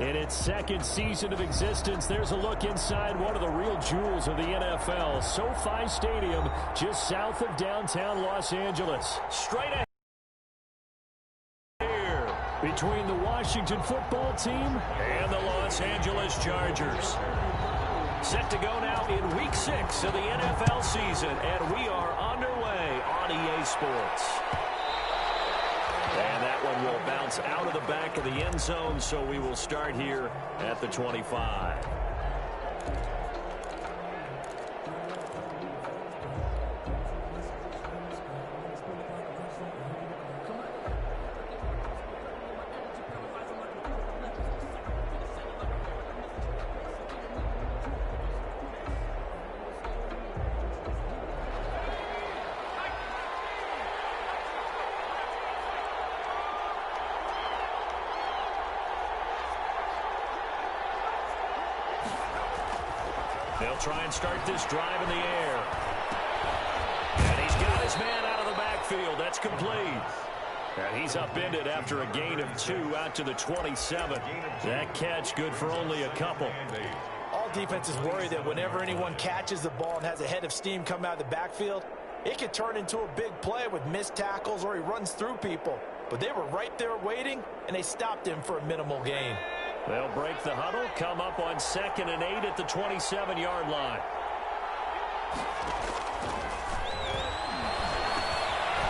In its second season of existence, there's a look inside one of the real jewels of the NFL. SoFi Stadium, just south of downtown Los Angeles. Straight ahead here between the Washington football team and the Los Angeles Chargers. Set to go now in Week 6 of the NFL season, and we are underway on EA Sports. And that one will bounce out of the back of the end zone, so we will start here at the 25. They'll try and start this drive in the air. And he's got his man out of the backfield. That's complete. And he's upended after a gain of 2 out to the 27. That catch good for only a couple. All defenses worry that whenever anyone catches the ball and has a head of steam come out of the backfield, it could turn into a big play with missed tackles or he runs through people. But they were right there waiting, and they stopped him for a minimal gain. They'll break the huddle, come up on 2nd and 8 at the 27-yard line.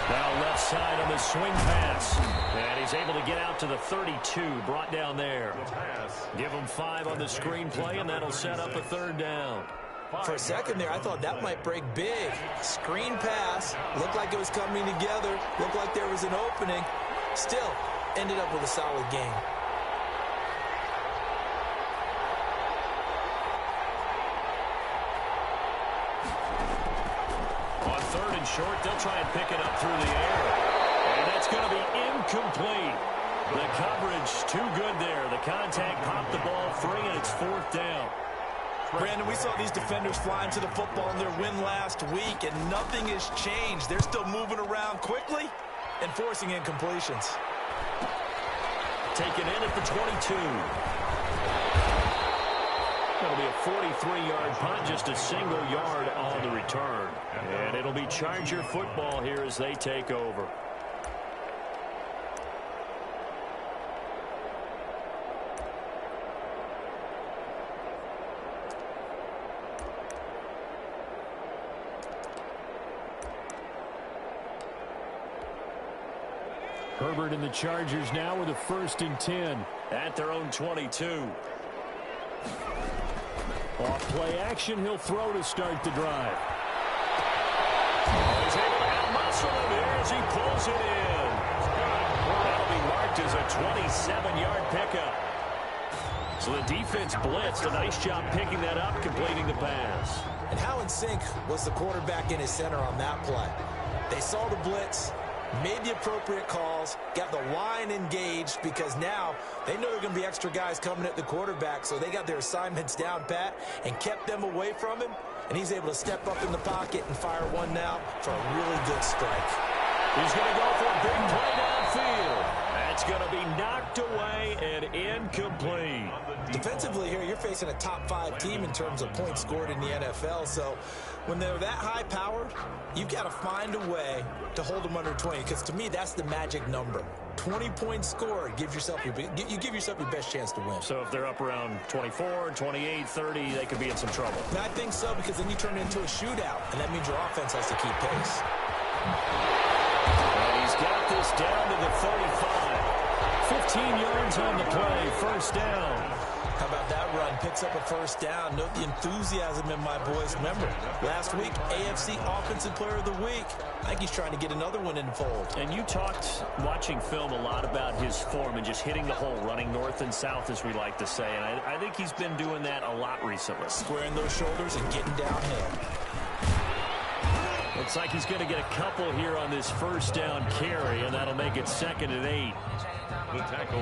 Now left side on the swing pass. And he's able to get out to the 32, brought down there. Give him 5 on the screen play, and that'll set up a 3rd down. For a second there, I thought that might break big. Screen pass, looked like it was coming together, looked like there was an opening. Still, ended up with a solid game. On 3rd and short, they'll try and pick it up through the air. And that's going to be incomplete. The coverage too good there. The contact popped the ball free, and it's 4th down. Brandon, we saw these defenders flying to the football in their win last week, and nothing has changed. They're still moving around quickly and forcing incompletions. Taken in at the 22. That'll be a 43-yard punt, just a single yard on the return. And it'll be Charger football here as they take over. Herbert and the Chargers now with a 1st and 10 at their own 22. Off play action, he'll throw to start the drive. He's able to out-muscle him here as he pulls it in. That'll be marked as a 27-yard pickup. So the defense blitzed. A nice job picking that up, completing the pass. And how in sync was the quarterback in his center on that play? They saw the blitz, made the appropriate calls, got the line engaged because now they know there are going to be extra guys coming at the quarterback, so they got their assignments down pat and kept them away from him, and he's able to step up in the pocket and fire one now for a really good strike. He's going to go for a big play downfield. That's going to be knocked away and incomplete. Defensively here, you're facing a top 5 team in terms of points scored in the NFL, so when they're that high-powered, you've got to find a way to hold them under 20, because to me, that's the magic number. 20 points scored, you give yourself your best chance to win. So if they're up around 24, 28, 30, they could be in some trouble. And I think so, because then you turn it into a shootout, and that means your offense has to keep pace. And he's got this down to the 35. 15 yards on the play, 1st down. How about that run? Picks up a 1st down. Note the enthusiasm in my voice. Remember, last week, AFC Offensive Player of the Week. I think he's trying to get another one in the fold. And you talked, watching film, a lot about his form and just hitting the hole, running north and south, as we like to say. And I think he's been doing that a lot recently. Squaring those shoulders and getting downhill. Looks like he's going to get a couple here on this 1st down carry, and that'll make it 2nd and 8.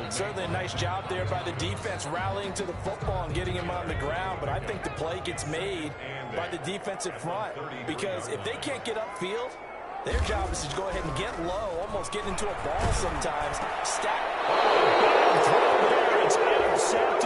Certainly a nice job there by the defense rallying to the football and getting him on the ground, but I think the play gets made by the defensive front, because if they can't get upfield, their job is to go ahead and get low, almost get into a ball sometimes. Stack. Oh, throw there. It's intercepted.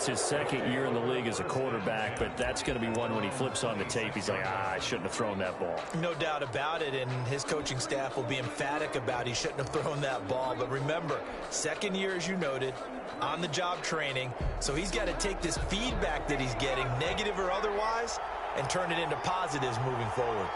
is his second year in the league as a quarterback, but that's going to be one when he flips on the tape. He's like, I shouldn't have thrown that ball. No doubt about it, and his coaching staff will be emphatic about he shouldn't have thrown that ball. But remember, second year, as you noted, on-the-job training, so he's got to take this feedback that he's getting, negative or otherwise, and turn it into positives moving forward.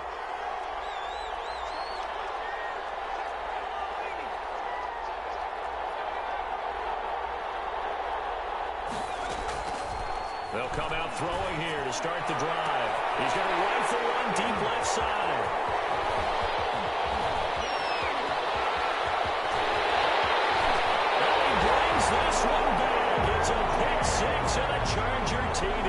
They'll come out throwing here to start the drive. He's going to rifle one deep left side. And he brings this one back. It's a pick six and a Charger TD.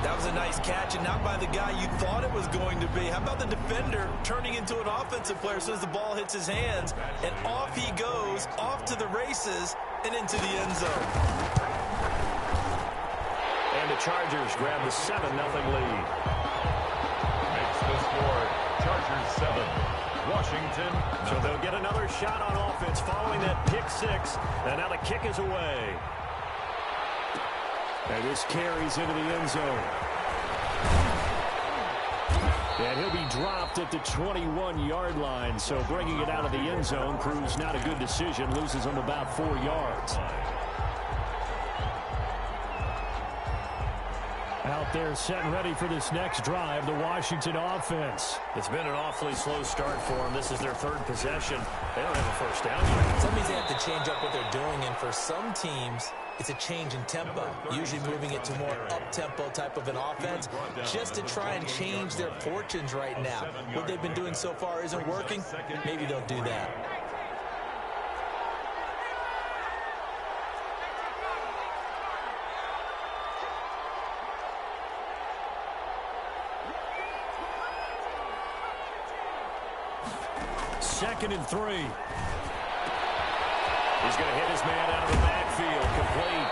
That was a nice catch, and not by the guy you thought it was going to be. How about the defender turning into an offensive player as soon as the ball hits his hands, and off he goes, off to the races, and into the end zone. And the Chargers grab the 7-0 lead. Makes the score Chargers 7, Washington. So they'll get another shot on offense following that pick six. And now the kick is away. And this carries into the end zone. And he'll be dropped at the 21-yard line. So bringing it out of the end zone proves not a good decision. Loses him about 4 yards. Out there set and ready for this next drive, the Washington offense. It's been an awfully slow start for them. This is their third possession. They don't have a first down yet. That means they have to change up what they're doing, and for some teams, it's a change in tempo, usually moving it to more up-tempo type of an offense, just to try and change their fortunes right now. What they've been doing so far isn't working. Maybe they'll do that. Second and 3. He's going to hit his man out of the backfield, complete.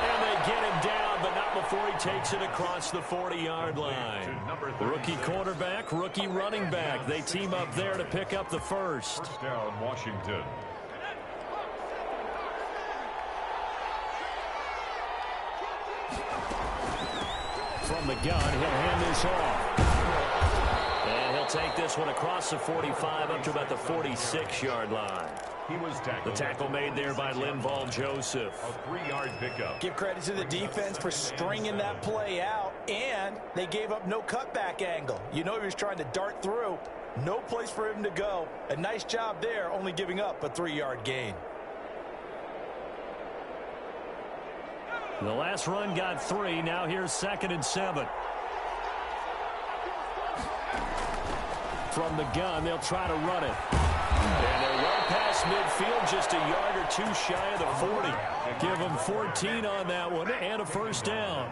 And they get him down, but not before he takes it across the 40-yard line. Rookie quarterback, rookie running back. They team up there to pick up the first. First down, Washington. From the gun, he'll hand this off. And he'll take this one across the 45 up to about the 46-yard line. He was tackled. The tackle made there by Linval Joseph. A 3-yard pickup. Give credit to the defense for stringing that play out, and they gave up no cutback angle. You know he was trying to dart through. No place for him to go. A nice job there, only giving up a 3-yard gain. The last run got 3. Now here's 2nd and 7. From the gun, they'll try to run it. And they're well past midfield, just a yard or two shy of the 40. Give them 14 on that one and a first down.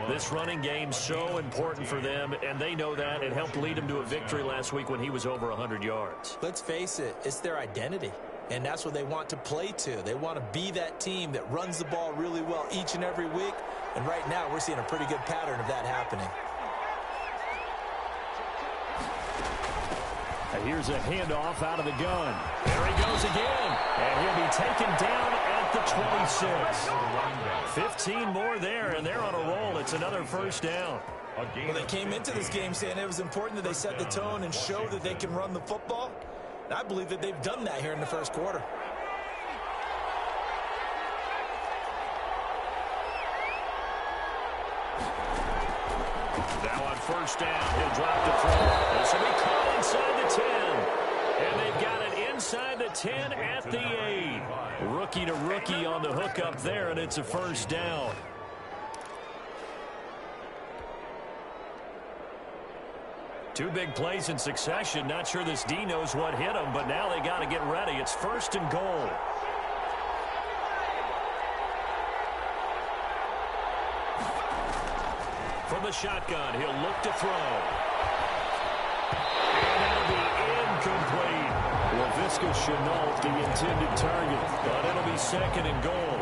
This running game's so important for them, and they know that. It helped lead them to a victory last week when he was over 100 yards. Let's face it, it's their identity, and that's what they want to play to. They want to be that team that runs the ball really well each and every week, and right now we're seeing a pretty good pattern of that happening. And here's a handoff out of the gun. There he goes again. And he'll be taken down at the 26. 15 more there, and they're on a roll. It's another first down. Well, they came into this game saying it was important that they set the tone and show that they can run the football. And I believe that they've done that here in the first quarter. Now on first down, he'll drop to throw. This will be caught inside the 10. And they've got it inside the 10 at the 8. Rookie to rookie on the hook up there, and it's a first down. Two big plays in succession. Not sure this D knows what hit him, but now they got to get ready. It's 1st and goal. From the shotgun, he'll look to throw. And that'll be incomplete. Laviska Chenault, the intended target, but it'll be 2nd and goal.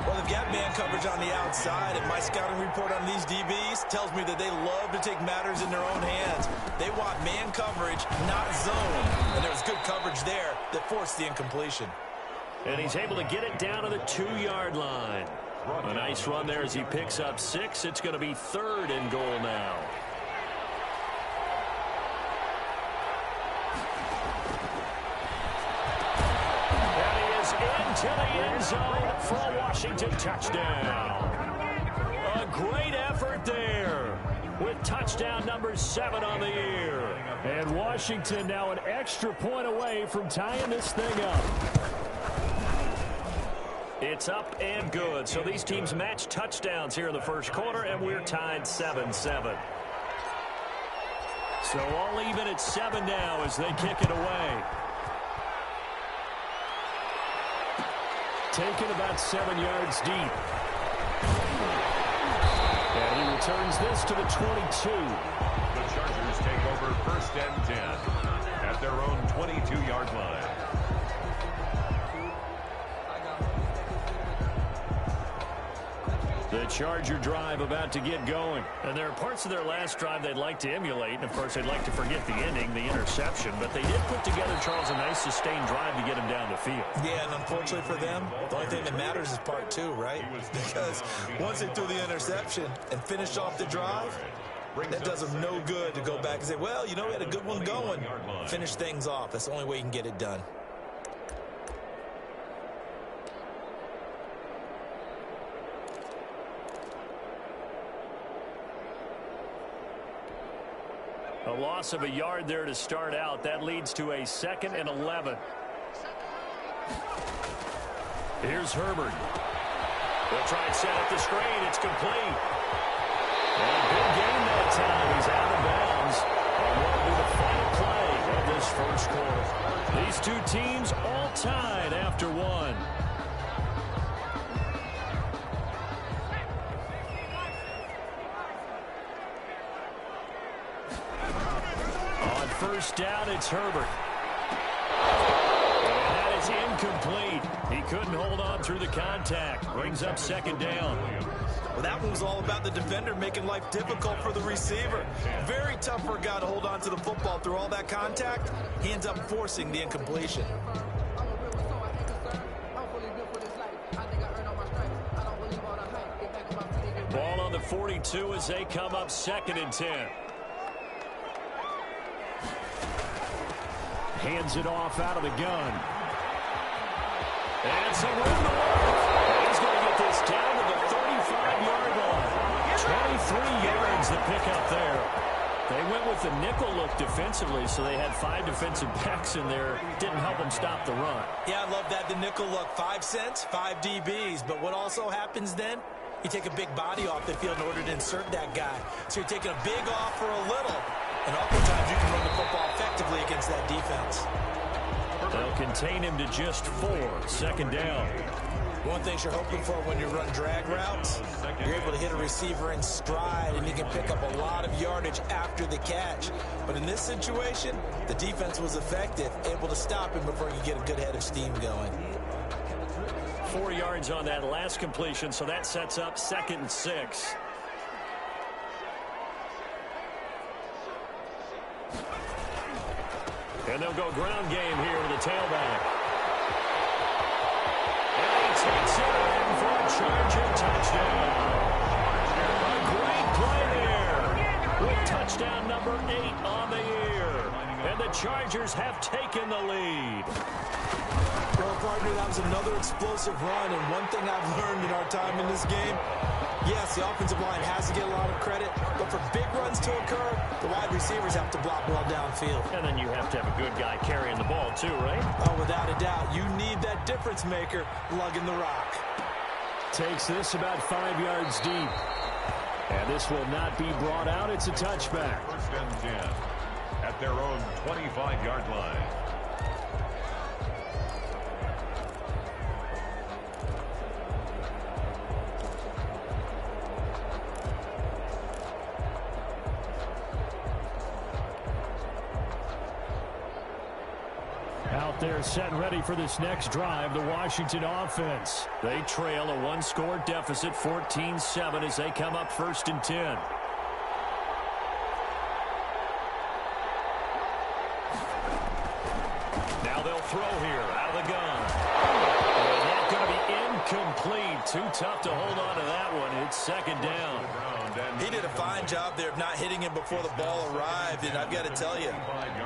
Well, they've got man coverage on the outside, and my scouting report on these DBs tells me that they love to take matters in their own hands. They want man coverage, not zone, and there was good coverage there that forced the incompletion. And he's able to get it down to the 2-yard line. A nice run there as he picks up 6. It's going to be 3rd and goal now. And he is into the end zone for a Washington touchdown. A great effort there with touchdown number 7 on the year. And Washington now an extra point away from tying this thing up. It's up and good. So these teams match touchdowns here in the first quarter, and we're tied 7-7. So all even at 7 now as they kick it away. Taken about 7 yards deep. And he returns this to the 22. The Chargers take over 1st and 10 at their own 22-yard line. The Charger drive about to get going. And there are parts of their last drive they'd like to emulate. And, of course, they'd like to forget the ending, the interception. But they did put together, Charles, a nice sustained drive to get him down the field. Yeah, and unfortunately for them, the only thing that matters is part 2, right? Because once they threw the interception and finished off the drive, that does them no good to go back and say, well, you know, we had a good one going. Finish things off. That's the only way you can get it done. A loss of a yard there to start out. That leads to a 2nd and 11. Here's Herbert. They'll try and set up the screen. It's complete. And a big gain that time. He's out of bounds. And that'll be the final play of this first quarter. These two teams all tied after 1. First down, it's Herbert. And that is incomplete. He couldn't hold on through the contact. Brings up 2nd down. Well, that one was all about the defender making life difficult for the receiver. Very tough for a guy to hold on to the football through all that contact. He ends up forcing the incompletion. Ball on the 42 as they come up 2nd and 10. Hands it off out of the gun. And some room to work. He's going to get this down to the 35-yard line. 23 yards the pickup there. They went with the nickel look defensively, so they had 5 defensive backs in there. Didn't help them stop the run. Yeah, I love that, the nickel look. 5 cents, 5 DBs. But what also happens then? You take a big body off the field in order to insert that guy. So you're taking a big off for a little. And oftentimes you can run the football effectively against that defense. They'll contain him to just 4. 2nd down. One thing you're hoping for when you run drag routes, you're able to hit a receiver in stride and you can pick up a lot of yardage after the catch. But in this situation, the defense was effective, able to stop him before you get a good head of steam going. 4 yards on that last completion, so that sets up 2nd and 6. And they'll go ground game here with the tailback. And he takes it in for a Charger touchdown. A great play there with touchdown number 8 on the year. And the Chargers have taken the lead. Well, partner, that was another explosive run. And one thing I've learned in our time in this game, yes, the offensive line has to get a lot of credit, but for big runs to occur, the wide receivers have to block well downfield. And then you have to have a good guy carrying the ball too, right? Oh, without a doubt. You need that difference maker lugging the rock. Takes this about 5 yards deep. And this will not be brought out. It's a touchback. 1st and 10 at their own 25-yard line. Out there set and ready for this next drive, the Washington offense. They trail a 1-score deficit, 14-7, as they come up 1st and 10. Now they'll throw here out of the gun. going to be incomplete. Too tough to hold on to that one. It's second down. He did a fine job there of not hitting him before the ball arrived, and I've got to tell you,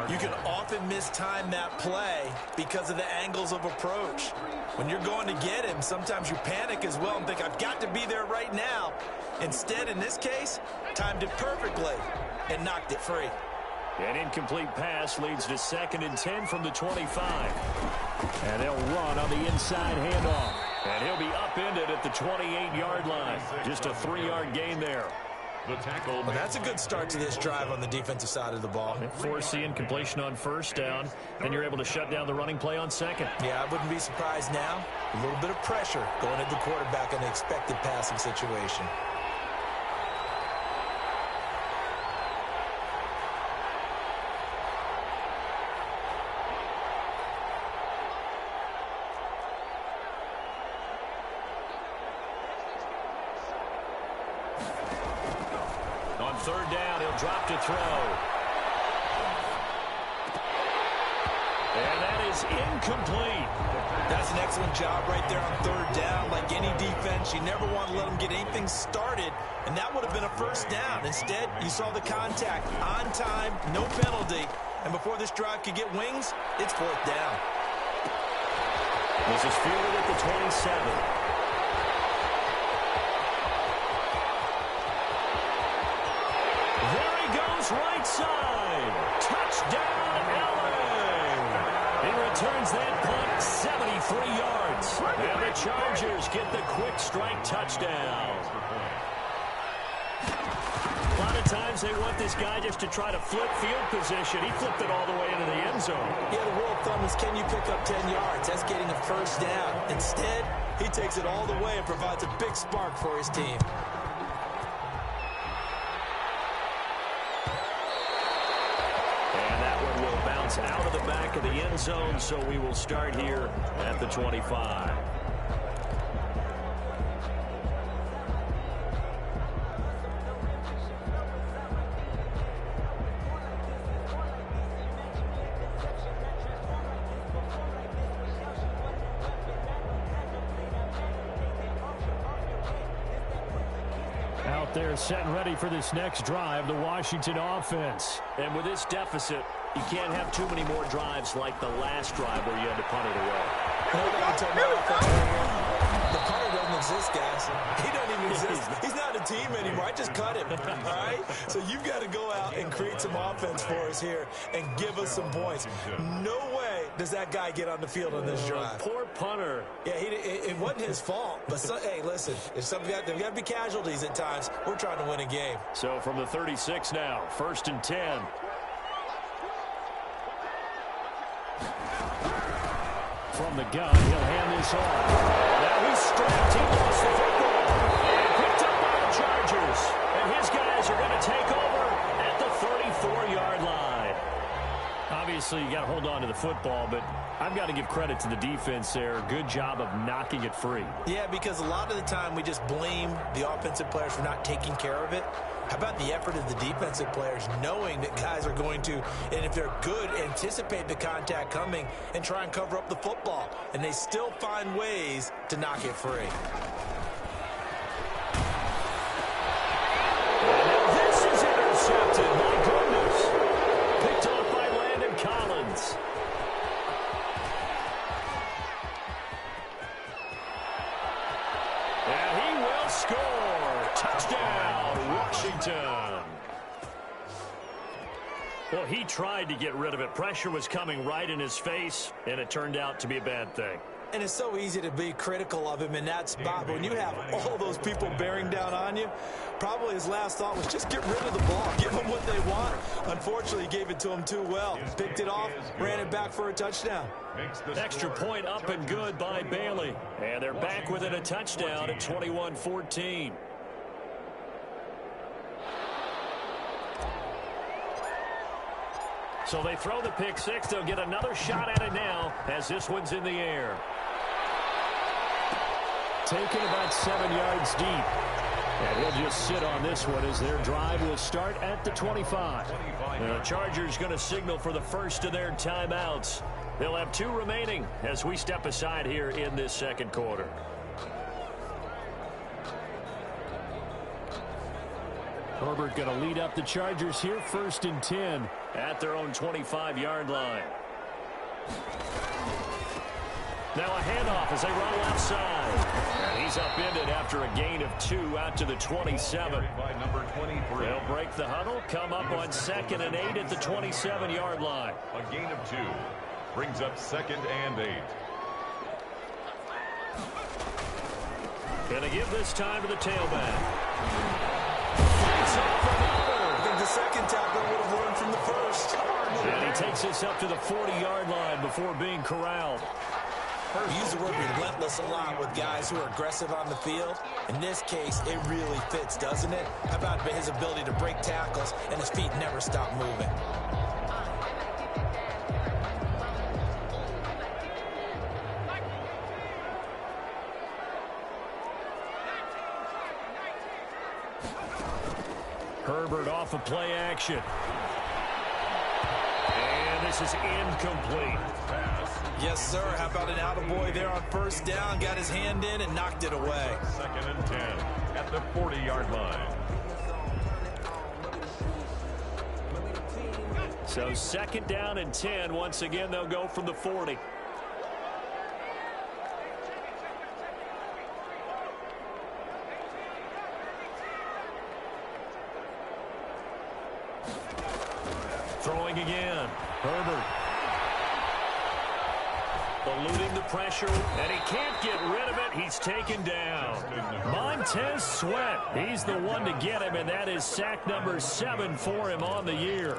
you can often mistime that play because of the angles of approach. When you're going to get him, sometimes you panic as well and think, I've got to be there right now. Instead, in this case, timed it perfectly and knocked it free. An incomplete pass leads to 2nd and 10 from the 25. And they'll run on the inside handoff. And he'll be upended at the 28-yard line. Just a 3-yard gain there. The tackle. Well, that's a good start to this drive on the defensive side of the ball. Forcing completion on 1st down. Then you're able to shut down the running play on 2nd. Yeah, I wouldn't be surprised now. A little bit of pressure going at the quarterback in the expected passing situation. On 3rd down, he'll drop to throw. And that is incomplete. That's an excellent job right there on 3rd down. Like any defense, you never want to let them get anything started, and that would have been a 1st down. Instead, you saw the contact on time, no penalty, and before this drive could get wings, it's 4th down. This is fielded at the 27. Right side. Touchdown, LA. He returns that punt 73 yards. And the Chargers get the quick strike touchdown. A lot of times they want this guy just to try to flip field position. He flipped it all the way into the end zone. Yeah, the rule of thumb is, can you pick up 10 yards? That's getting a 1st down. Instead, he takes it all the way and provides a big spark for his team. Out of the back of the end zone, so we will start here at the 25. Out there set and ready for this next drive, the Washington offense. And with this deficit, you can't have too many more drives like the last drive where you had to punt it away. The punter doesn't exist, guys. He doesn't even exist. He's not a team anymore. I just cut him, all right? So you've got to go out and create some offense for us here and give us some points. No way does that guy get on the field on this drive. Poor punter. Yeah, it wasn't his fault. But, hey, listen, there's got to be casualties at times. We're trying to win a game. So from the 36 now, 1st and 10. From the gun, he'll hand this off. Now he's strapped. He lost the football. And picked up by the Chargers. And his guys are going to take over at the 34-yard line. Obviously, you got to hold on to the football, but I've got to give credit to the defense there. Good job of knocking it free. Yeah, because a lot of the time we just blame the offensive players for not taking care of it. How about the effort of the defensive players knowing that guys are going to, and if they're good, anticipate the contact coming and try and cover up the football. And they still find ways to knock it free. This is intercepted. My goodness. Picked off by Landon Collins. And he will score. Touchdown, Washington. Well, he tried to get rid of it. Pressure was coming right in his face, and it turned out to be a bad thing. And it's so easy to be critical of him in that spot. But when you have all those people bearing down on you, probably his last thought was just get rid of the ball. Give them what they want. Unfortunately, he gave it to them too well. Picked it off, ran it back for a touchdown. Extra point up and good by Bailey. And they're back within a touchdown at 21-14. So they throw the pick six. They'll get another shot at it now as this one's in the air. Taken about 7 yards deep. And he'll just sit on this one as their drive will start at the 25. The Chargers going to signal for the first of their timeouts. They'll have 2 remaining as we step aside here in this second quarter. Herbert going to lead up the Chargers here, 1st and 10. At their own 25-yard line. Now a handoff as they run left side. And he's upended after a gain of 2 out to the 27. They'll break the huddle, come up on 2nd and 8 at the 27-yard line. A gain of 2 brings up 2nd and 8. Gonna give this time to the tailback. I think the second tackle would have learned from the first. And he takes this up to the 40-yard line before being corralled. We use the word relentless a lot with guys who are aggressive on the field. In this case, it really fits, doesn't it? How about his ability to break tackles and his feet never stop moving? Herbert off of play action. And this is incomplete. Yes, sir. How about an attaboy there on 1st down? Got his hand in and knocked it away. 2nd and 10 at the 40-yard line. So 2nd down and 10. Once again, they'll go from the 40. Throwing again. Herbert. Eluding the pressure, and he can't get rid of it. He's taken down. Montez Sweat. He's the one to get him, and that is sack number 7 for him on the year.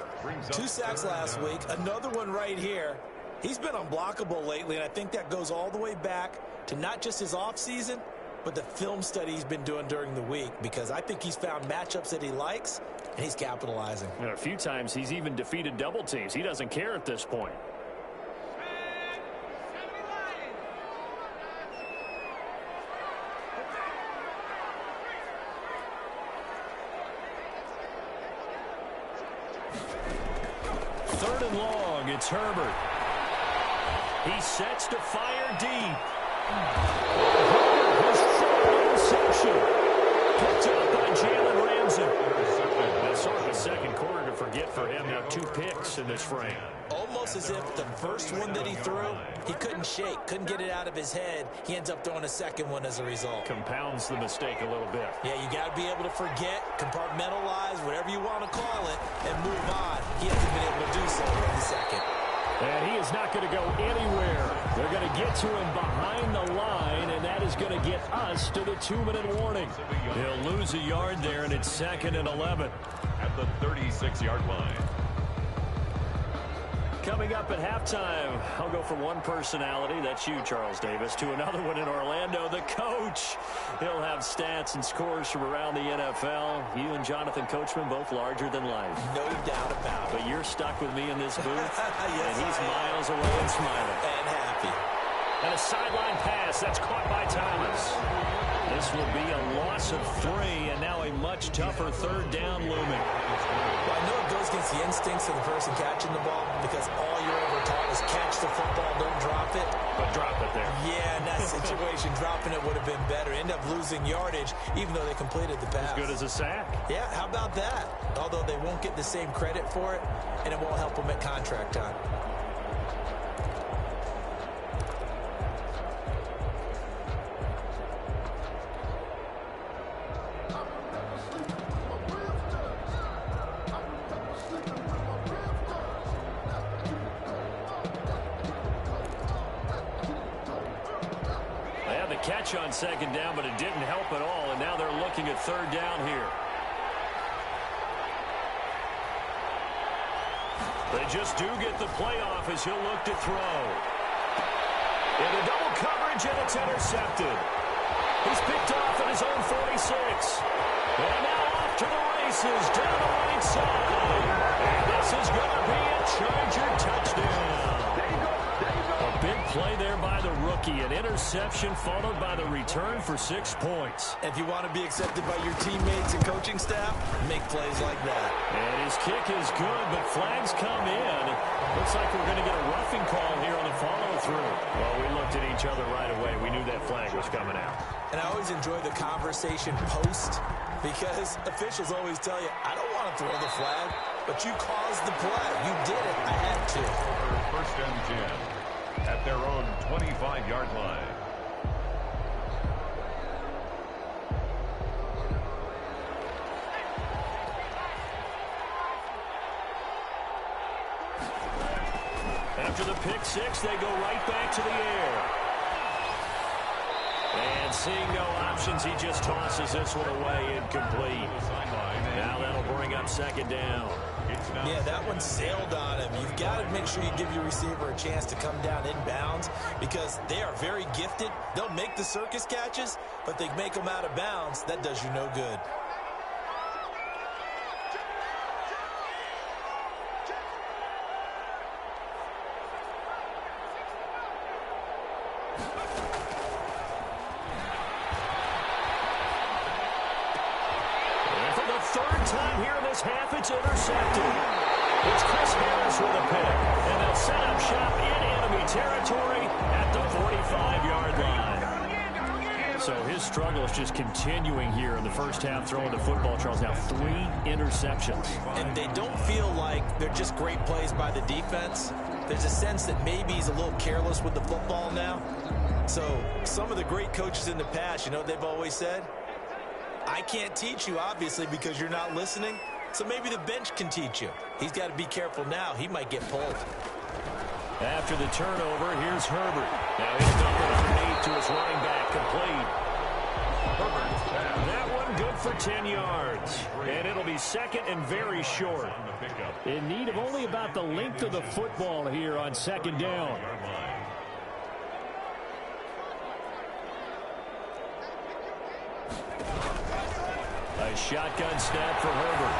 2 sacks last week. Another one right here. He's been unblockable lately, and I think that goes all the way back to not just his offseason, but the film study he's been doing during the week, because I think he's found matchups that he likes, and he's capitalizing. A few times he's even defeated double teams. He doesn't care at this point. Third and long, it's Herbert. He sets to fire deep. His third interception. Picked up by Jalen Ramsey. That's sort of a second quarter to forget for him. Now 2 picks in this frame. Almost as if the first one that he threw, he couldn't shake, couldn't get it out of his head. He ends up throwing a second one as a result. Compounds the mistake a little bit. Yeah, you got to be able to forget, compartmentalize, whatever you want to call it, and move on. He hasn't been able to do so in the second. And he is not going to go anywhere. They're going to get to him behind the line, and that is going to get us to the 2-minute warning. He'll lose a yard there, and it's 2nd and 11. At the 36-yard line. Coming up at halftime, I'll go from one personality, that's you, Charles Davis, to another one in Orlando, the coach. He'll have stats and scores from around the NFL. You and Jonathan Coachman, both larger than life. No doubt about it. But you're stuck with me in this booth, Yes, and he's miles away and smiling. And happy. And a sideline pass, that's caught by Thomas. This will be a loss of 3, and now a much tougher 3rd down looming. Well, I know it goes against the instincts of the person catching the ball, because all you're ever taught is catch the football, don't drop it. But drop it there. Yeah, in that situation, dropping it would have been better. End up losing yardage, even though they completed the pass. As good as a sack. Yeah, how about that? Although they won't get the same credit for it, and it won't help them at contract time. Catch on 2nd down, but it didn't help at all, and now they're looking at 3rd down here. They just do get the playoff as he'll look to throw. Into double coverage, and it's intercepted. He's picked off at his own 46. And now off to the races, down the right side. And this is going to be a Charger touchdown. A big play there by the rookie. rookie. An interception followed by the return for 6 points. If you want to be accepted by your teammates and coaching staff, make plays like that. And his kick is good, but flags come in. Looks like we're going to get a roughing call here on the follow-through. Well, we looked at each other right away. We knew that flag was coming out. And I always enjoy the conversation post because officials always tell you, I don't want to throw the flag, but you caused the play. You did it. I had to. First and 10 at their own 25-yard line. After the pick six, they go right back to the air. And seeing no options, he just tosses this one away, incomplete. Now that'll bring up second down. Yeah, that one sailed on him. You've got to make sure you give your receiver a chance to come down inbounds because they are very gifted. They'll make the circus catches, but they make them out of bounds. That does you no good. Third time here in this half, it's intercepted. It's Chris Harris with a pick, and they'll set up shop in enemy territory at the 45-yard line. So his struggle is just continuing here in the first half, throwing the football. Charles, now 3 interceptions. And they don't feel like they're just great plays by the defense. There's a sense that maybe he's a little careless with the football now. So some of the great coaches in the past, you know what they've always said? I can't teach you, obviously, because you're not listening. So maybe the bench can teach you. He's got to be careful now. He might get pulled. After the turnover, here's Herbert. Now he's dumping underneath to his running back, complete. That one good for 10 yards. And it'll be second and very short. In need of only about the length of the football here on second down. A shotgun snap for Herbert.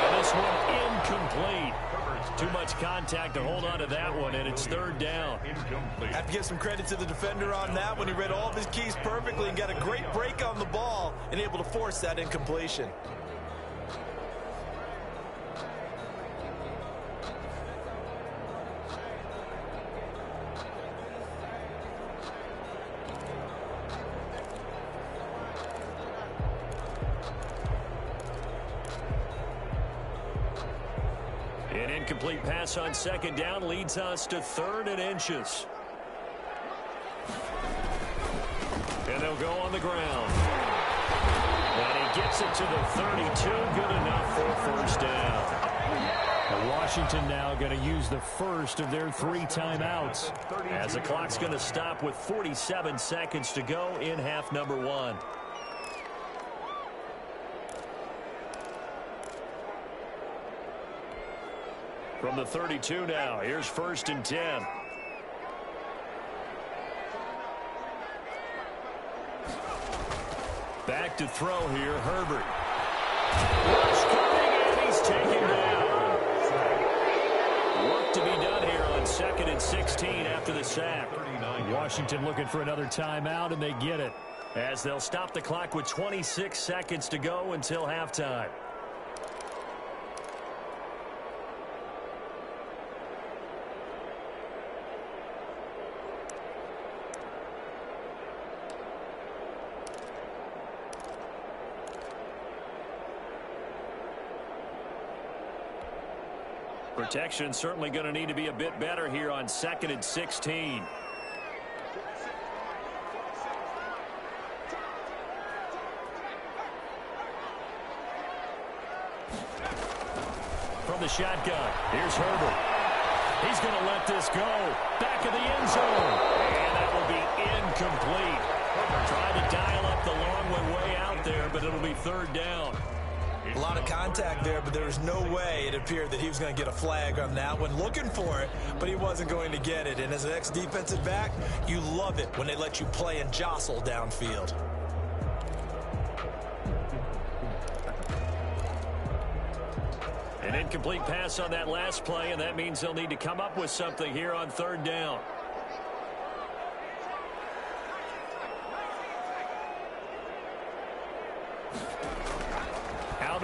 And this one incomplete. Too much contact to hold on to that one, and it's third down. Have to give some credit to the defender on that one. He read all of his keys perfectly and got a great break on the ball and able to force that incompletion. An incomplete pass on second down leads us to 3rd and inches. And they'll go on the ground. And he gets it to the 32. Good enough for first down. And Washington now going to use the first of their 3 timeouts, as the clock's going to stop with 47 seconds to go in half number 1. From the 32 now, here's 1st and 10. Back to throw here, Herbert. Rush coming, and he's taken down. Work to be done here on 2nd and 16 after the sack. Washington looking for another timeout, and they get it, as they'll stop the clock with 26 seconds to go until halftime. Protection certainly going to need to be a bit better here on 2nd and 16. From the shotgun, here's Herbert. He's going to let this go. Back of the end zone. And that will be incomplete. Trying to dial up the long way out there, but it'll be 3rd down. A lot of contact there, but there was no way it appeared that he was going to get a flag on that one. Looking for it, but he wasn't going to get it. And as an ex-defensive back, you love it when they let you play and jostle downfield. An incomplete pass on that last play, and that means they'll need to come up with something here on 3rd down.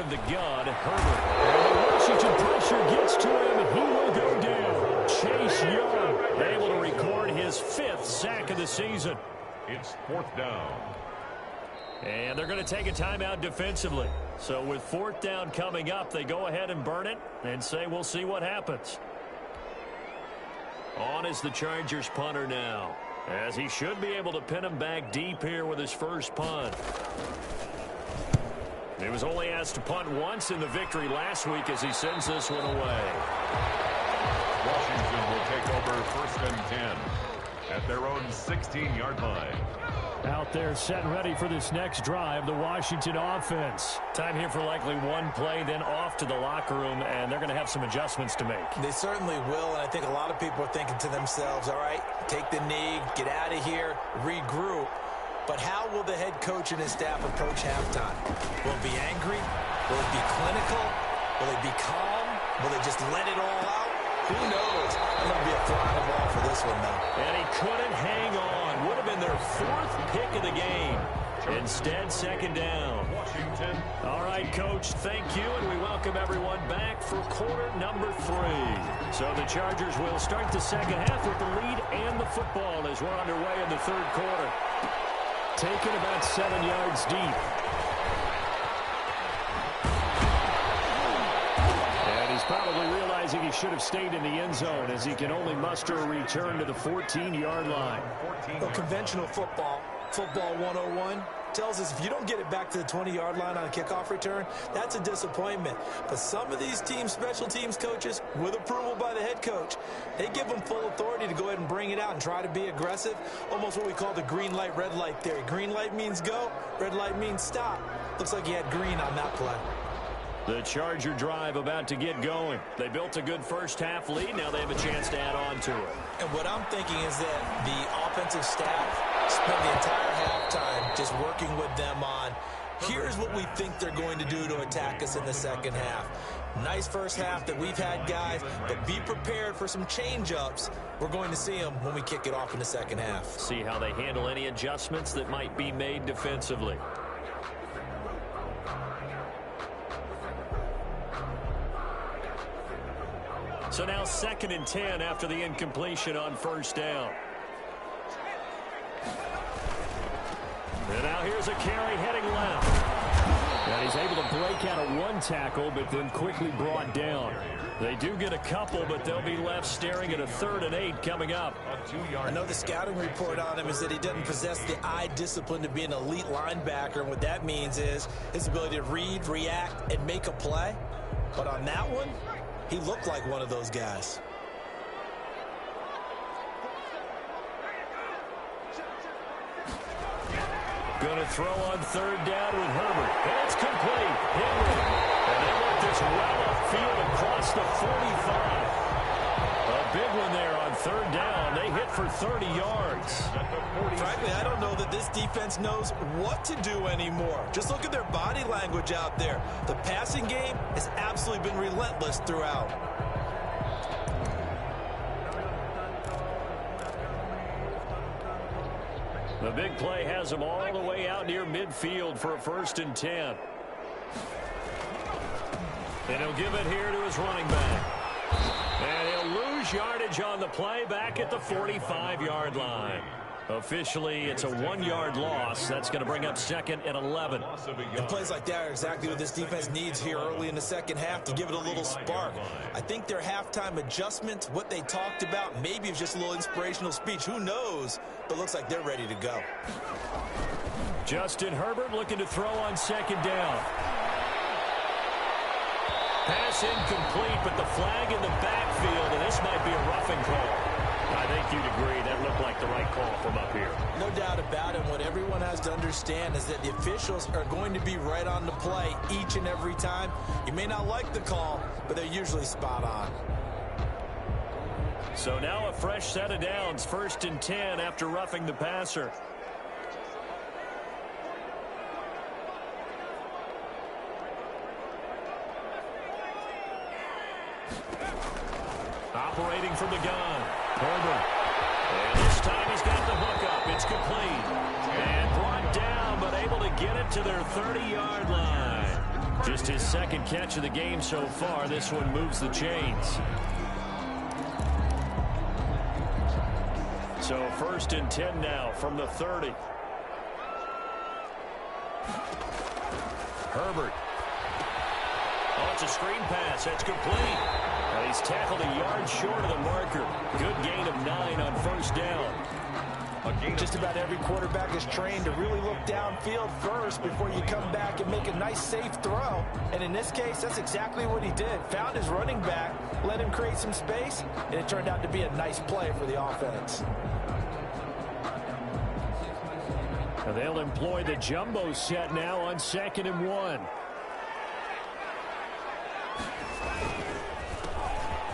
of the gun, Herbert. And the Washington pressure gets to him. He will go down. Chase Young able to record his 5th sack of the season. It's 4th down. And they're going to take a timeout defensively. So with 4th down coming up, they go ahead and burn it and say we'll see what happens. On is the Chargers punter now, as he should be able to pin him back deep here with his first punt. He was only asked to punt once in the victory last week as he sends this one away. Washington will take over 1st and 10 at their own 16-yard line. Out there set and ready for this next drive, the Washington offense. Time here for likely one play, then off to the locker room, and they're going to have some adjustments to make. They certainly will, and I think a lot of people are thinking to themselves, all right, take the knee, get out of here, regroup. But how will the head coach and his staff approach halftime? Will it be angry? Will it be clinical? Will it be calm? Will they just let it all out? Who knows? I'm going to be a fly on the ball for this one, though. And he couldn't hang on. Would have been their 4th pick of the game. Instead, 2nd down. Washington. All right, Coach, thank you, and we welcome everyone back for quarter number 3. So the Chargers will start the second half with the lead and the football as we're underway in the 3rd quarter. Taken about 7 yards deep. And he's probably realizing he should have stayed in the end zone as he can only muster a return to the 14-yard line. Well, conventional football 101, tells us if you don't get it back to the 20-yard line on a kickoff return, that's a disappointment. But some of these teams, special teams coaches, with approval by the head coach, they give them full authority to go ahead and bring it out and try to be aggressive, almost what we call the green light, red light theory. Green light means go, red light means stop. Looks like he had green on that play. The Charger drive about to get going. They built a good first half lead. Now they have a chance to add on to it. And what I'm thinking is that the offensive staff spent the entire halftime just working with them on, here's what we think they're going to do to attack us in the second half. Nice first half that we've had, guys, but be prepared for some change-ups. We're going to see them when we kick it off in the second half. See how they handle any adjustments that might be made defensively. So now 2nd and 10 after the incompletion on 1st down. And now here's a carry heading left. And he's able to break out of one tackle, but then quickly brought down. They do get a couple, but they'll be left staring at a 3rd and 8 coming up. I know the scouting report on him is that he doesn't possess the eye discipline to be an elite linebacker. And what that means is his ability to read, react, and make a play. But on that one, he looked like one of those guys. Going to throw on 3rd down with Herbert. And it's complete. Henry. And they want this well upfield across the 45. A big one there on 3rd down. They hit for 30 yards. Frankly, I don't know that this defense knows what to do anymore. Just look at their body language out there. The passing game has absolutely been relentless throughout. The big play has him all the way out near midfield for a 1st and 10. And he'll give it here to his running back. And he'll lose yardage on the play back at the 45-yard line. Officially, it's a 1-yard loss. That's going to bring up 2nd and 11. And plays like that are exactly what this defense needs here early in the second half to give it a little spark. I think their halftime adjustments, what they talked about, maybe it's just a little inspirational speech. Who knows? But looks like they're ready to go. Justin Herbert looking to throw on 2nd down. Pass incomplete, but the flag in the backfield, and this might be a roughing call. I think you'd agree that looked like the right call from up here. No doubt about it. What everyone has to understand is that the officials are going to be right on the play each and every time. You may not like the call, but they're usually spot on. So now a fresh set of downs, 1st and 10 after roughing the passer. Operating from the gun, Herbert. And this time he's got the hook up. It's complete. And brought down, but able to get it to their 30-yard line. Just his second catch of the game so far. This one moves the chains. So 1st and 10 now from the 30. Herbert. Oh, it's a screen pass. That's complete. And he's tackled a yard short of the marker. Good gain of 9 on 1st down. Just about every quarterback is trained to really look downfield first before you come back and make a nice, safe throw. And in this case, that's exactly what he did. Found his running back, let him create some space, and it turned out to be a nice play for the offense. And they'll employ the jumbo set now on 2nd and 1.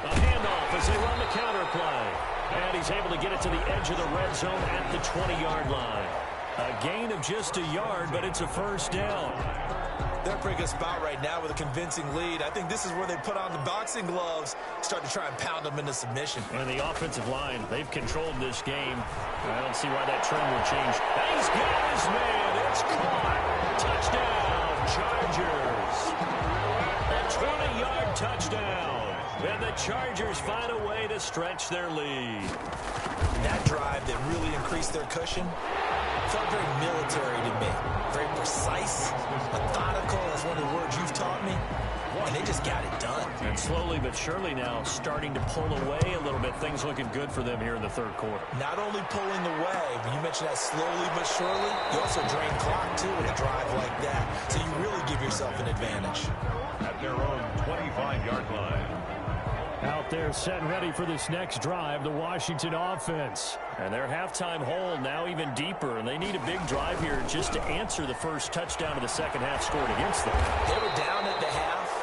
A handoff as they run the counter play. And he's able to get it to the edge of the red zone at the 20-yard line. A gain of just a yard, but it's a 1st down. They're in a pretty good spot right now with a convincing lead. I think this is where they put on the boxing gloves, start to try and pound them into submission. And the offensive line, they've controlled this game. I don't see why that trend would change. He's got his man. It's caught. Touchdown, Chargers. A 20-yard touchdown. And the Chargers find a way to stretch their lead. That drive that really increased their cushion felt very military to me. Very precise, methodical, that's one of the words you've taught me. And they just got it done. And slowly but surely now starting to pull away a little bit. Things looking good for them here in the 3rd quarter. Not only pulling away, but you mentioned that slowly but surely, you also drain clock too with a drive like that. So you really give yourself an advantage. At their own 25-yard line. Out there set and ready for this next drive, the Washington offense. And their halftime hole now even deeper, and they need a big drive here just to answer the first touchdown of the second half scored against them. They were down at the half.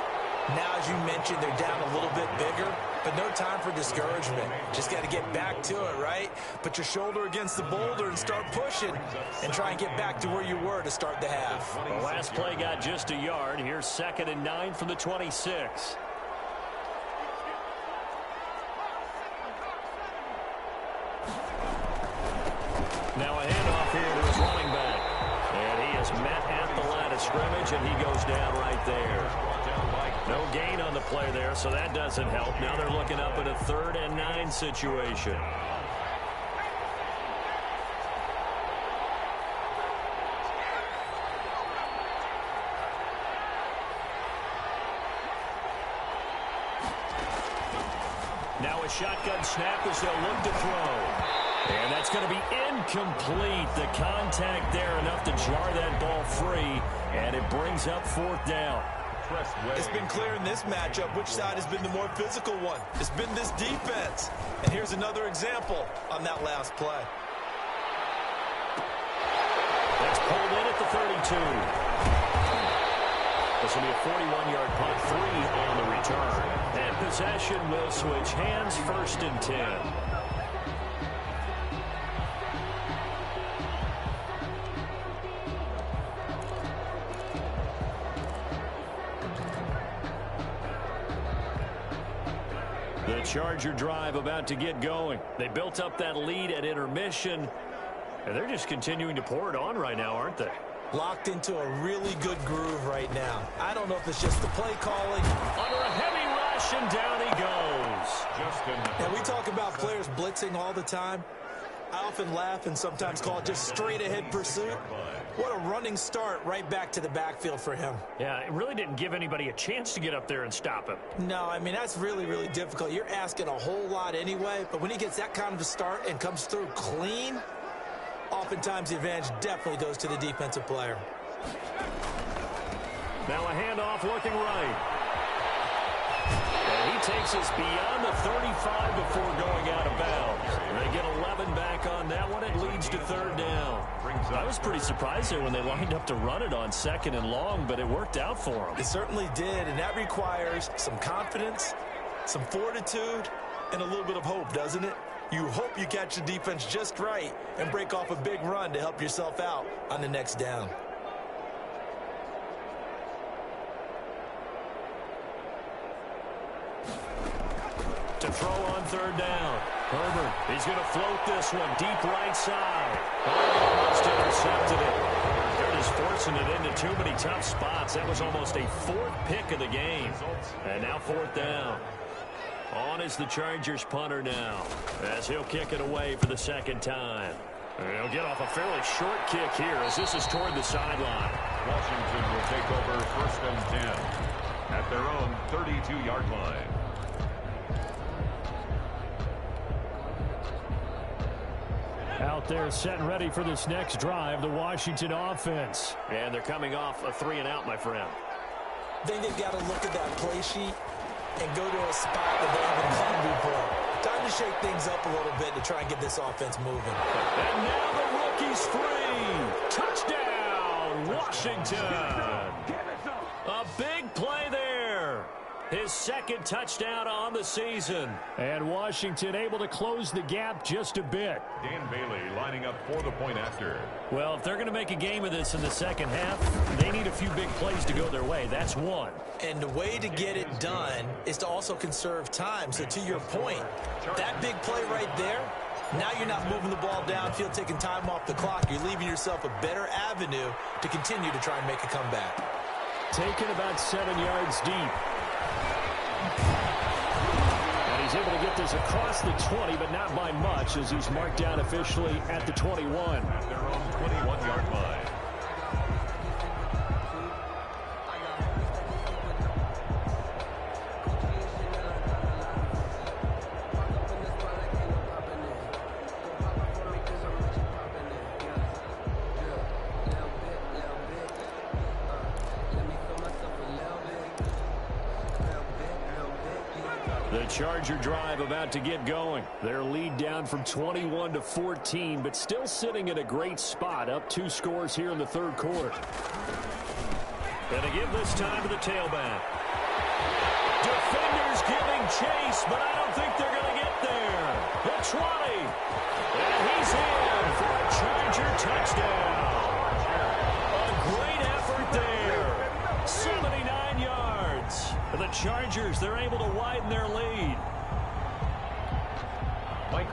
Now, as you mentioned, they're down a little bit bigger, but no time for discouragement. Just got to get back to it, right? Put your shoulder against the boulder and start pushing and try and get back to where you were to start the half. The last play got just a yard. Here's 2nd and 9 from the 26. Now a handoff here to his running back. And he is met at the line of scrimmage, and he goes down right there. No gain on the play there, so that doesn't help. Now they're looking up at a 3rd and 9 situation. Now a shotgun snap as they'll look to throw. And that's going to be incomplete. The contact there enough to jar that ball free, and it brings up 4th down. It's been clear in this matchup which side has been the more physical one. It's been this defense. And here's another example on that last play. That's pulled in at the 32. This will be a 41-yard punt, 3 on the return. And possession will switch hands, 1st and 10. The Charger drive about to get going. They built up that lead at intermission, and they're just continuing to pour it on right now, aren't they? Locked into a really good groove right now. I don't know if it's just the play calling. Under a heavy rush, and down he goes. And we talk about players blitzing all the time. I often laugh and sometimes call it just straight-ahead pursuit. What a running start right back to the backfield for him. Yeah, it really didn't give anybody a chance to get up there and stop him. No, I mean, that's really, really difficult. You're asking a whole lot anyway, but when he gets that kind of a start and comes through clean, oftentimes the advantage definitely goes to the defensive player. Now a handoff looking right. And he takes us beyond the 35 before going out of bounds. And they get 11 back on that one. It leads to 3rd down. I was pretty surprised there when they lined up to run it on 2nd and long, but it worked out for them. It certainly did, and that requires some confidence, some fortitude, and a little bit of hope, doesn't it? You hope you catch the defense just right and break off a big run to help yourself out on the next down. To throw on 3rd down. Herbert, he's going to float this one deep right side. Almost intercepted it. They're He's forcing it into too many tough spots. That was almost a fourth pick of the game. And now fourth down. On is the Chargers punter now, as he'll kick it away for the second time. And he'll get off a fairly short kick here as this is toward the sideline. Washington will take over first and 10 at their own 32-yard line. Out there set and ready for this next drive, the Washington offense. And they're coming off a 3-and-out, my friend. I think they've got to look at that play sheet and go to a spot that they haven't seen before. Time to shake things up a little bit to try and get this offense moving. And now the rookie's free. Touchdown, Washington. A big play there. His second touchdown on the season. And Washington able to close the gap just a bit. Dan Bailey lining up for the point after. Well, if they're going to make a game of this in the second half, they need a few big plays to go their way. That's one. And the way to get it done is to also conserve time. So to your point, that big play right there, now you're not moving the ball downfield, taking time off the clock. You're leaving yourself a better avenue to continue to try and make a comeback. Taken about 7 yards deep. And he's able to get this across the 20, but not by much, as he's marked down officially at the 21. At their own 21-yard line. The Charger drive about to get going. Their lead down from 21 to 14, but still sitting in a great spot, up 2 scores here in the third quarter. Gonna give this time to the tailback. Defenders giving chase, but I don't think they're gonna get there. The 20. And he's in for a Charger touchdown. A great effort there. 79 yards. The Chargers, they're able to widen their lead.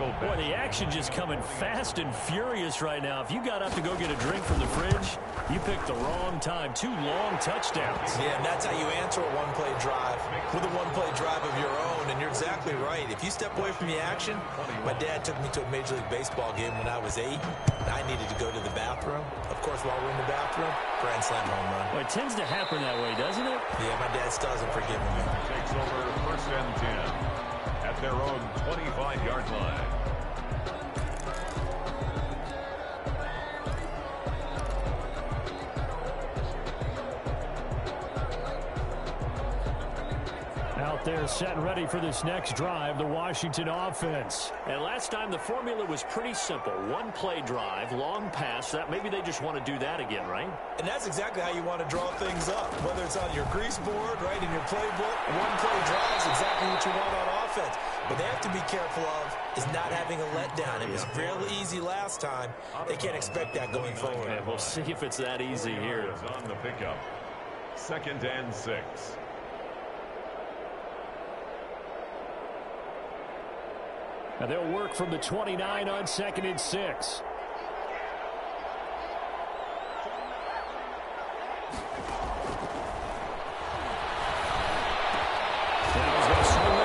Boy, the action just coming fast and furious right now. If you got up to go get a drink from the fridge, you picked the wrong time. 2 long touchdowns. Yeah, and that's how you answer a one-play drive with a one-play drive of your own. And you're exactly right. If you step away from the action, my dad took me to a Major League Baseball game when I was 8, and I needed to go to the bathroom. Of course, while we're in the bathroom, grand slam home run. Well, it tends to happen that way, doesn't it? Yeah, my dad still hasn't forgiven me. Takes over first and 10 at their own 25-yard line. Out there set and ready for this next drive, the Washington offense. And last time the formula was pretty simple. One play drive, long pass. That maybe they just want to do that again, right? And that's exactly how you want to draw things up. Whether it's on your grease board, right, in your playbook, one play drive is exactly what you want on offense. What they have to be careful of is not having a letdown. It was real easy last time. They can't expect that going forward. And we'll see if it's that easy here. On the pickup. 2nd and 6. And they'll work from the 29 on 2nd and 6.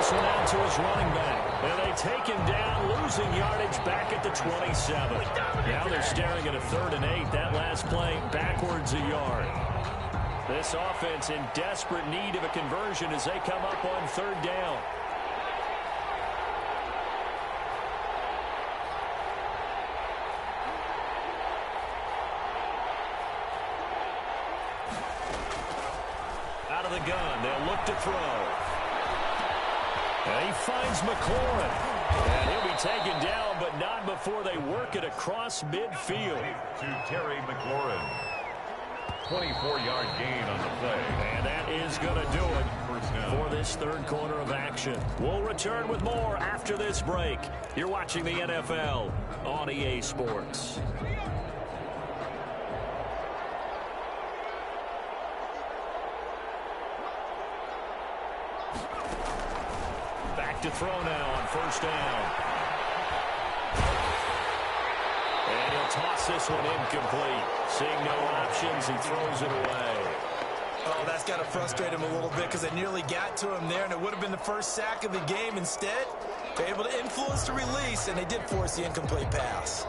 One out to his running back. And they take him down, losing yardage back at the 27. Now they're staring at a 3rd and 8. That last play backwards a yard. This offense in desperate need of a conversion as they come up on 3rd down. Out of the gun, they'll look to throw. And he finds McLaurin. And he'll be taken down, but not before they work it across midfield. To Terry McLaurin. 24-yard gain on the play. And that is going to do it for this 3rd quarter of action. We'll return with more after this break. You're watching the NFL on EA Sports. To throw now on 1st down. And he'll He'll toss this one incomplete. Seeing no options, he throws it away. Oh, that's got to frustrate him a little bit because they nearly got to him there, and it would have been the first sack of the game. Instead, they're able to influence the release, and they did force the incomplete pass.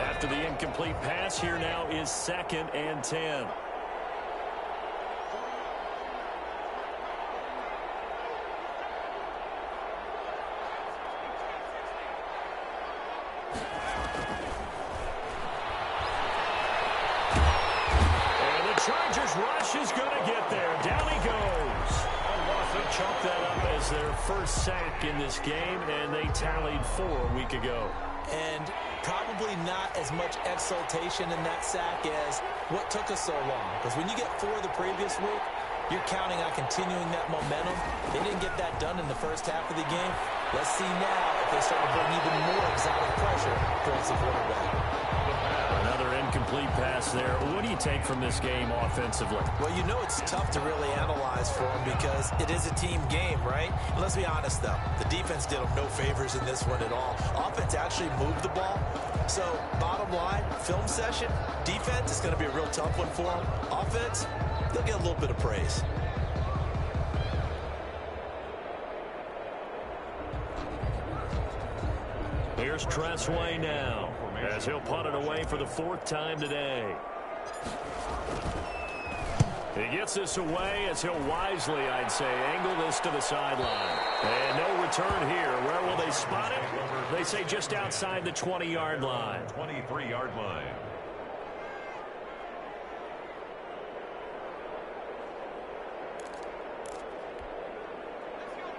After the incomplete pass, here now is 2nd and 10. Chargers rush is going to get there. Down he goes. They chalked that up as their first sack in this game, and they tallied 4 a week ago. And probably not as much exultation in that sack as what took us so long. Because when you get 4 the previous week, you're counting on continuing that momentum. They didn't get that done in the first half of the game. Let's see now if they start to bring even more exotic pressure towards the quarterback. Another incomplete pass there. What do you take from this game offensively? Well, you know it's tough to really analyze for them because it is a team game, right? And let's be honest, though. The defense did them no favors in this one at all. Offense actually moved the ball. So, bottom line, film session, defense is going to be a real tough one for them. Offense, they'll get a little bit of praise. Here's Tressway now, as he'll punt it away for the 4th time today. He gets this away as he'll wisely, I'd say, angle this to the sideline. And no return here. Where will they spot it? They say just outside the 20-yard line. 23-yard line.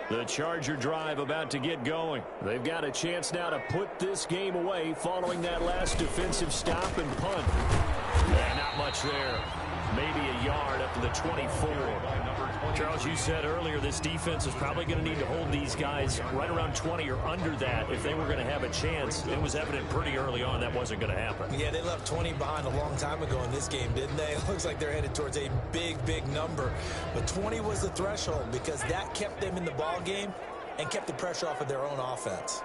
The Charger drive about to get going. They've got a chance now to put this game away following that last defensive stop and punt. Yeah, not much there. Maybe a yard up to the 24. Charles, you said earlier this defense is probably going to need to hold these guys right around 20 or under that if they were going to have a chance. It was evident pretty early on that wasn't going to happen. Yeah, they left 20 behind a long time ago in this game, didn't they? It looks like they're headed towards a big, big number. But 20 was the threshold because that kept them in the ball game and kept the pressure off of their own offense.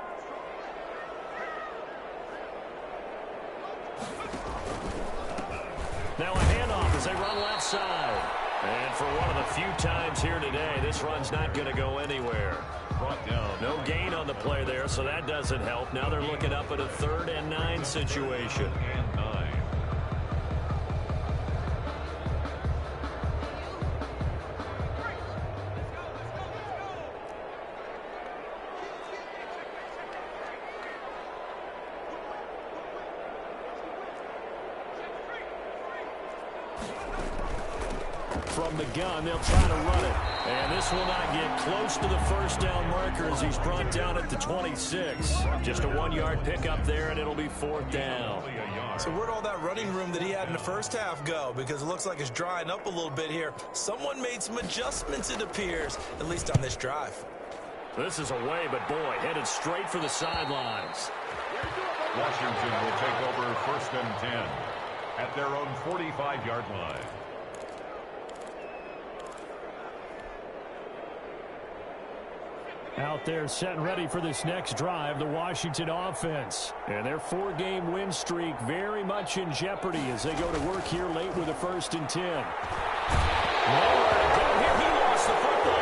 Now a handoff as they run left side. And for one of the few times here today, this run's not going to go anywhere. Brought down. No gain on the play there, so that doesn't help. Now they're looking up at a 3rd and 9 situation. And 9. From the gun, they'll try to run it. And this will not get close to the first down marker as he's brought down at the 26. Just a 1-yard pickup there, and it'll be 4th down. So where'd all that running room that he had in the first half go? Because it looks like it's drying up a little bit here. Someone made some adjustments, it appears, at least on this drive. This is away, but boy, headed straight for the sidelines. Washington will take over 1st and 10 at their own 45-yard line. Out there set and ready for this next drive, the Washington offense. And their 4-game win streak very much in jeopardy as they go to work here late with a 1st and 10. Nowhere to go here. He lost the football.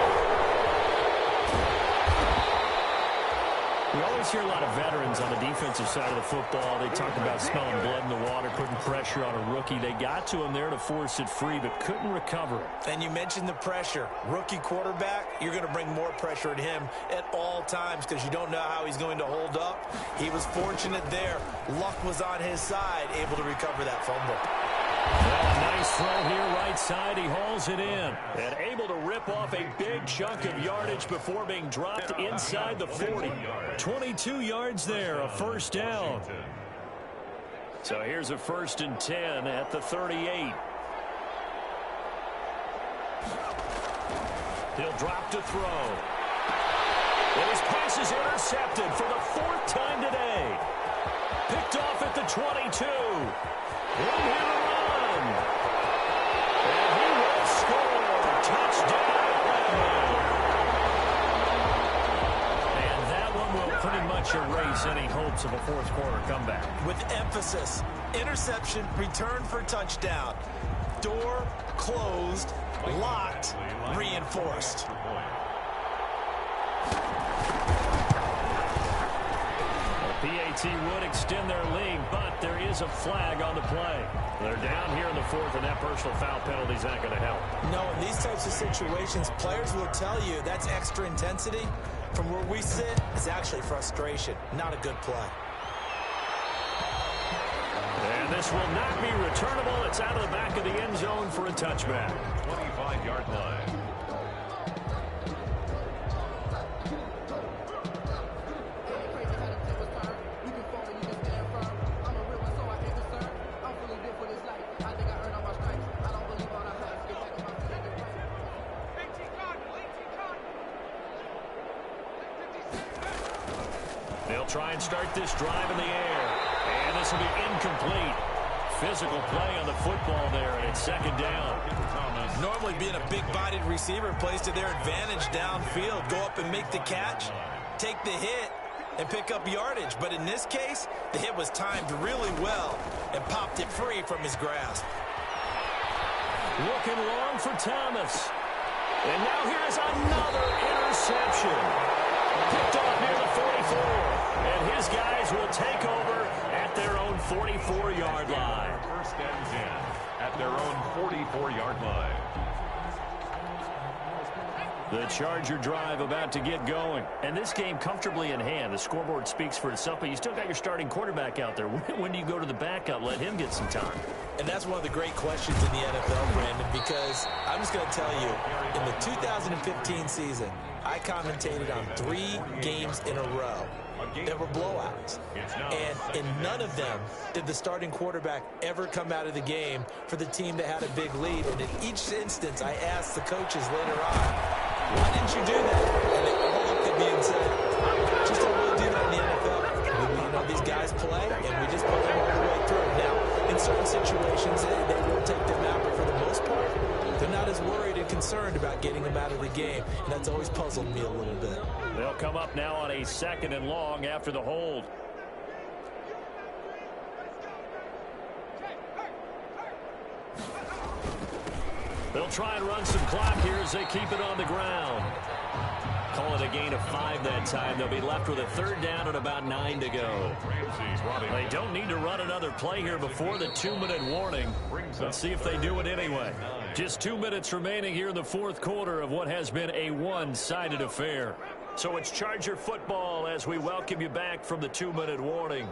We always hear a lot of veterans on the defensive side of the football. They talk about smelling blood in the water, putting pressure on a rookie. They got to him there to force it free, but couldn't recover it. And you mentioned the pressure. Rookie quarterback, you're going to bring more pressure at him at all times because you don't know how he's going to hold up. He was fortunate there. Luck was on his side, able to recover that fumble. Well, a nice throw here, right side. He hauls it in and able to rip off a big chunk of yardage before being dropped inside the 40. 22 yards there, a 1st down. So here's a 1st and 10 at the 38. He'll drop to throw. And his pass is intercepted for the 4th time today. Picked off at the 22. One-hitter run. And he will score. Touchdown. And that one will pretty much much erase any hopes of a fourth quarter comeback. With emphasis, interception, return for touchdown. Door closed, locked, reinforced. PAT would extend their lead, but there is a flag on the play. They're down here in the fourth, and that personal foul penalty is not going to help. No, in these types of situations, players will tell you that's extra intensity. From where we sit, it's actually frustration, not a good play. And this will not be returnable. It's out of the back of the end zone for a touchback. 25-yard line. They'll try and start this drive in the air. And this will be incomplete. Physical play on the football there, and it's second down. Normally being a big-bodied receiver plays to their advantage downfield. Go up and make the catch, take the hit, and pick up yardage. But in this case, the hit was timed really well and popped it free from his grasp. Looking long for Thomas. And now here's another interception. Picked off near the 44. And his guys will take over at their own 44-yard line. First and 10 at their own 44-yard line. The Charger drive about to get going. And this game comfortably in hand. The scoreboard speaks for itself, but you still got your starting quarterback out there. When do you go to the backup? Let him get some time. And that's one of the great questions in the NFL, Brandon, because I'm just going to tell you, in the 2015 season, I commentated on 3 games in a row that were blowouts. And in none of them did the starting quarterback ever come out of the game for the team that had a big lead. And in each instance, I asked the coaches later on, why didn't you do that? And they all looked at me and said, just don't really do that in the NFL. You know, these guys play, and we just put them all the way through. Now, in certain situations, they will take them out, but for the most part, they're not as worried and concerned about getting them out of the game, and that's always puzzled me a little bit. They'll come up now on a 2nd and long after the hold. They'll try and run some clock here as they keep it on the ground. Call it a gain of 5 that time. They'll be left with a 3rd down and about 9 to go. They don't need to run another play here before the 2-minute warning. Let's see if they do it anyway. Just 2 minutes remaining here in the 4th quarter of what has been a one-sided affair. So it's Charger football as we welcome you back from the 2-minute warning.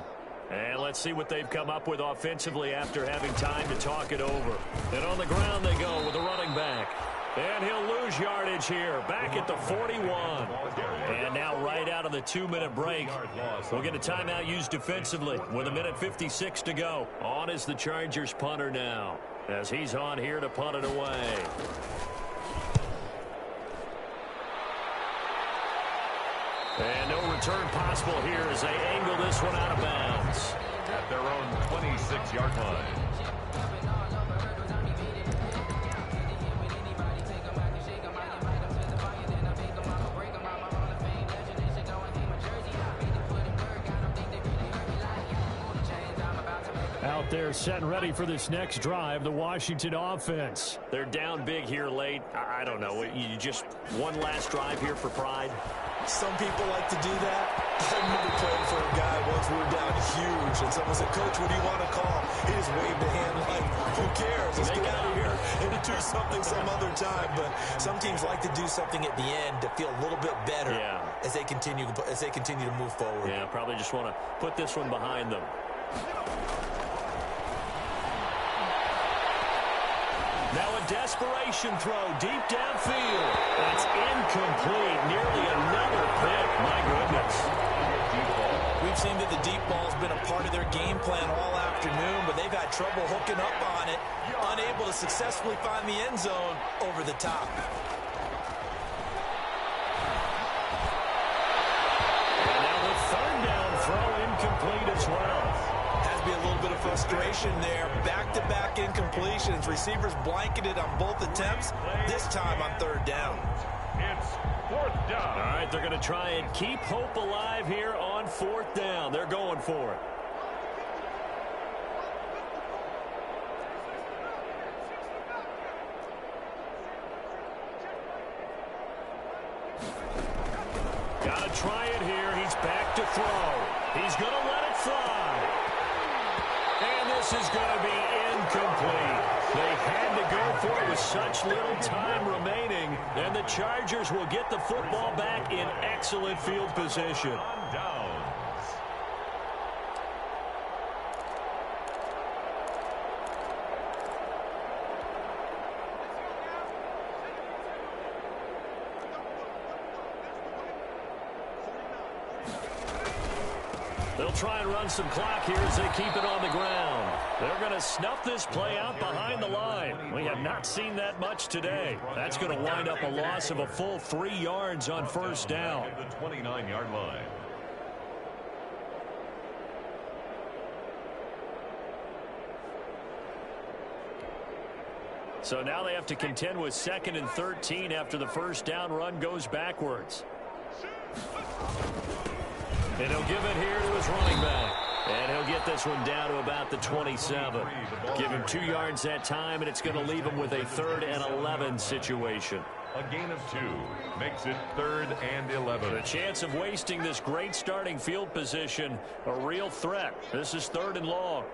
And let's see what they've come up with offensively after having time to talk it over. And on the ground they go with the running back. And he'll lose yardage here, back at the 41. And now right out of the 2-minute break, we'll get a timeout used defensively with 1:56 to go. On is the Chargers punter now, as he's on here to punt it away. And no return possible here as they angle this one out of bounds. At their own 26-yard line. Out there set and ready for this next drive, the Washington offense. They're down big here late. I don't know. You just one last drive here for pride? Some people like to do that. I remember playing for a guy once we were down huge, and someone said, Coach, what do you want to call? He just waved a hand like, who cares? Let's get out of here and do something some other time. But some teams like to do something at the end to feel a little bit better as they continue to move forward. Yeah, probably just want to put this one behind them. Now a desperation throw deep downfield. That's incomplete. Nearly another pick. My goodness. We've seen that the deep ball's been a part of their game plan all afternoon, but they've had trouble hooking up on it, unable to successfully find the end zone over the top. And now the 3rd down throw incomplete as well. Has to be a little bit of frustration there. Back-to-back incompletions. Receivers blanketed on both attempts, this time on 3rd down. It's 4th down. All right, they're going to try and keep hope alive here on 4th down. They're going for it. Got to try it here. He's back to throw. He's going to let it fly. And this is going to be incomplete. They had to go for it with such little time remaining. And the Chargers will get the football back in excellent field position. On downs. They'll try and run some clock here as they keep it on the ground. They're going to snuff this play out behind the line. We have not seen that much today. That's going to wind up a loss of a full 3 yards on 1st down. At the 29-yard line. So now they have to contend with 2nd and 13 after the 1st down run goes backwards. And he'll give it here to his running back. And he'll get this one down to about the 27. Give him 2 yards that time, and it's going to leave him with a 3rd and 11 situation. A gain of 2 makes it 3rd and 11. The chance of wasting this great starting field position, a real threat. This is 3rd and long.